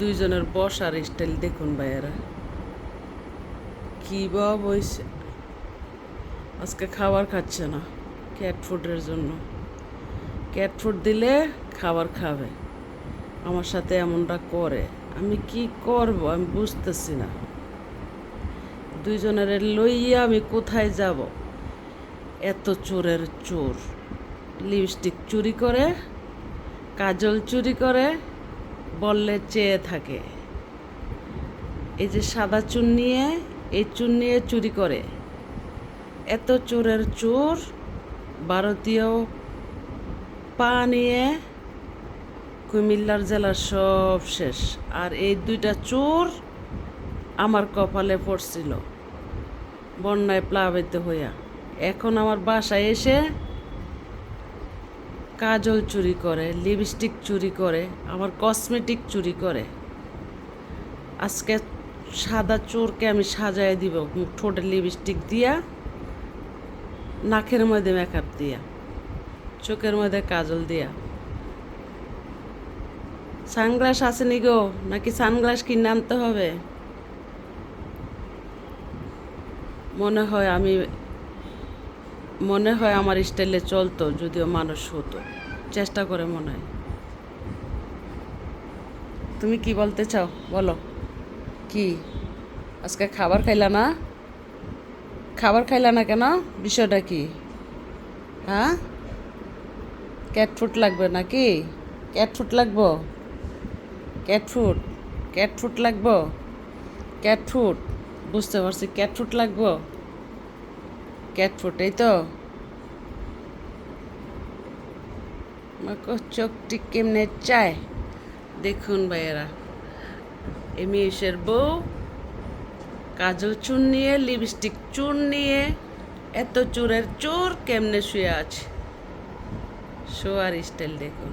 দুইজনের বসার স্টাইল দেখুন ভাইয়েরা, কি বাবা বইছে। আজকে খাবার খাচ্ছে না ক্যাট ফুডের জন্য। ক্যাট ফুড দিলে খাবার খাবে, আমার সাথে এমনটা করে। আমি কি করব আমি বুঝতেছি না। দুইজনের লইয়া আমি কোথায় যাব? এত চোরের চোর, লিপস্টিক চুরি করে, কাজল চুরি করে, বললে চেয়ে থাকে। এই যে সাদা চুন নিয়ে, এই চুন নিয়ে চুরি করে। এত চোরের চোর, ভারতীয় পা নিয়ে কুমিল্লার জেলার সব শেষ। আর এই দুইটা চোর আমার কপালে পড়ছিল বন্যায় প্লাবিত হইয়া। এখন আমার বাসায় এসে কাজল চুরি করে, লিপস্টিক চুরি করে, আমার কসমেটিক চুরি করে। আজকে সাদা চোরকে আমি সাজায় দিব, ঠোঁটে লিপস্টিক দিয়া, নাকের মধ্যে মেকআপ দিয়া, চোখের মধ্যে কাজল দিয়া। সানগ্লাস আসেনি গো, নাকি সানগ্লাস কিনে আনতে হবে? মনে হয় আমার স্টাইলে চলতো, যদিও মানুষ হতো। চেষ্টা করে মনে হয়। তুমি কি বলতে চাও বলো। কি আজকে খাবার খাইলা না? খাবার খাইলা না কেন? বিষয়টা কি? হ্যাঁ, ক্যাট ফুড লাগবে নাকি? ক্যাট ফুড লাগবো? ক্যাট ফুড, ক্যাট ফুড লাগবো? ক্যাট ফুড, বুঝতে পারছি, ক্যাট ফুড লাগবো। ক্যাট ফুড, এই তো। চোখটি কেমনে চায় দেখুন ভাইয়েরা। এমিউসের বউ কাজল চুন নিয়ে, লিপস্টিক চুন নিয়ে, এত চোরের চোর কেমনে শুয়ে আছে। শোয়ার স্টাইল দেখুন।